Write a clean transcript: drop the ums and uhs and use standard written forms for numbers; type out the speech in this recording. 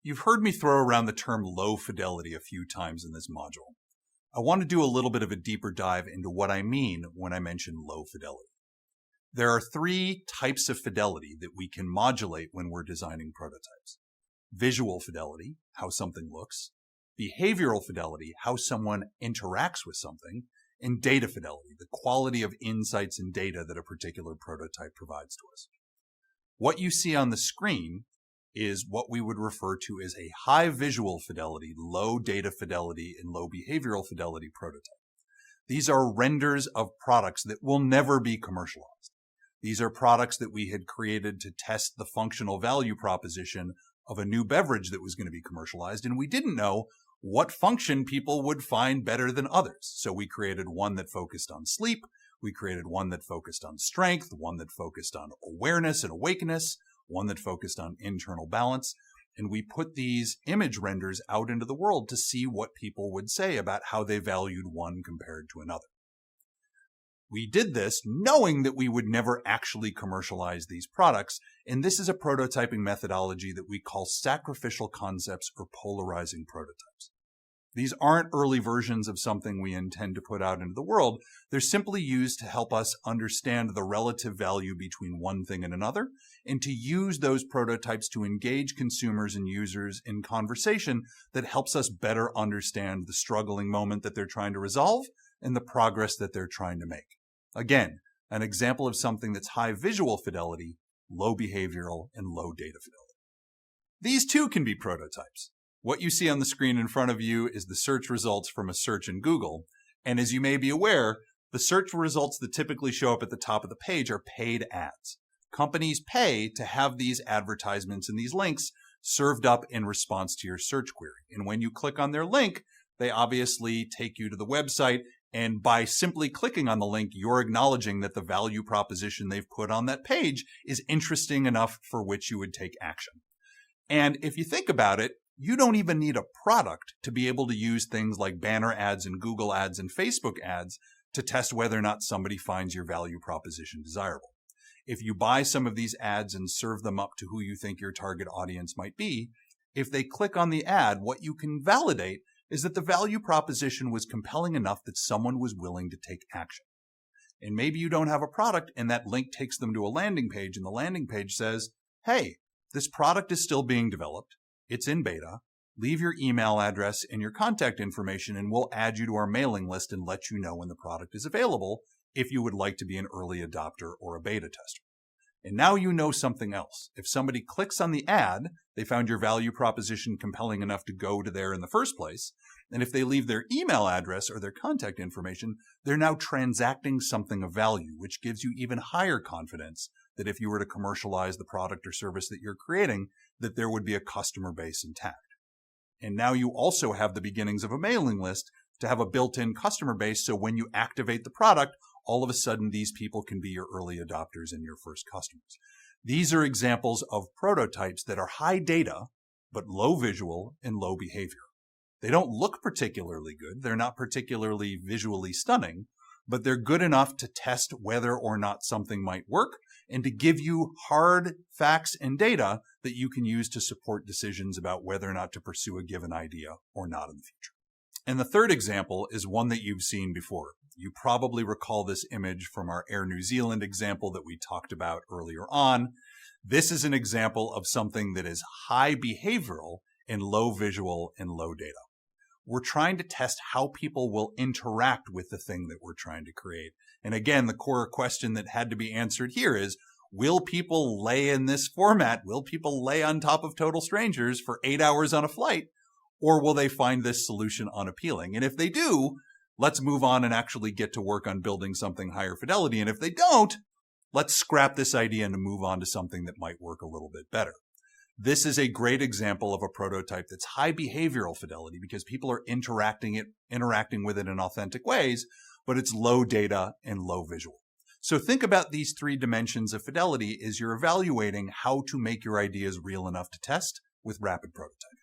You've heard me throw around the term low fidelity a few times in this module. I want to do a little bit of a deeper dive into what I mean when I mention low fidelity. There are three types of fidelity that we can modulate when we're designing prototypes. Visual fidelity, how something looks. Behavioral fidelity, how someone interacts with something. And data fidelity, the quality of insights and data that a particular prototype provides to us. What you see on the screen is what we would refer to as a high visual fidelity, low data fidelity, and low behavioral fidelity prototype. These are renders of products that will never be commercialized. These are products that we had created to test the functional value proposition of a new beverage that was going to be commercialized, and we didn't know what function people would find better than others. So we created one that focused on sleep, we created one that focused on strength, one that focused on awareness and awakeness, one that focused on internal balance, and we put these image renders out into the world to see what people would say about how they valued one compared to another. We did this knowing that we would never actually commercialize these products, and this is a prototyping methodology that we call sacrificial concepts or polarizing prototypes. These aren't early versions of something we intend to put out into the world. They're simply used to help us understand the relative value between one thing and another, and to use those prototypes to engage consumers and users in conversation that helps us better understand the struggling moment that they're trying to resolve and the progress that they're trying to make. Again, an example of something that's high visual fidelity, low behavioral, and low data fidelity. These too can be prototypes. What you see on the screen in front of you is the search results from a search in Google. And as you may be aware, the search results that typically show up at the top of the page are paid ads. Companies pay to have these advertisements and these links served up in response to your search query. And when you click on their link, they obviously take you to the website. And by simply clicking on the link, you're acknowledging that the value proposition they've put on that page is interesting enough for which you would take action. And if you think about it, you don't even need a product to be able to use things like banner ads and Google ads and Facebook ads to test whether or not somebody finds your value proposition desirable. If you buy some of these ads and serve them up to who you think your target audience might be, if they click on the ad, what you can validate is that the value proposition was compelling enough that someone was willing to take action. And maybe you don't have a product and that link takes them to a landing page and the landing page says, hey, this product is still being developed. It's in beta. Leave your email address and your contact information and we'll add you to our mailing list and let you know when the product is available if you would like to be an early adopter or a beta tester. And now you know something else. If somebody clicks on the ad, they found your value proposition compelling enough to go to there in the first place. And if they leave their email address or their contact information, they're now transacting something of value, which gives you even higher confidence that if you were to commercialize the product or service that you're creating, that there would be a customer base intact. And now you also have the beginnings of a mailing list to have a built-in customer base, so when you activate the product, all of a sudden these people can be your early adopters and your first customers. These are examples of prototypes that are high data, but low visual and low behavior. They don't look particularly good. They're not particularly visually stunning, but they're good enough to test whether or not something might work and to give you hard facts and data that you can use to support decisions about whether or not to pursue a given idea or not in the future. And the third example is one that you've seen before. You probably recall this image from our Air New Zealand example that we talked about earlier on. This is an example of something that is high behavioral and low visual and low data. We're trying to test how people will interact with the thing that we're trying to create. And again, the core question that had to be answered here is, will people lay in this format? Will people lay on top of total strangers for 8 hours on a flight? Or will they find this solution unappealing? And if they do, let's move on and actually get to work on building something higher fidelity. And if they don't, let's scrap this idea and move on to something that might work a little bit better. This is a great example of a prototype that's high behavioral fidelity because people are interacting with it in authentic ways, but it's low data and low visual. So think about these three dimensions of fidelity as you're evaluating how to make your ideas real enough to test with rapid prototyping.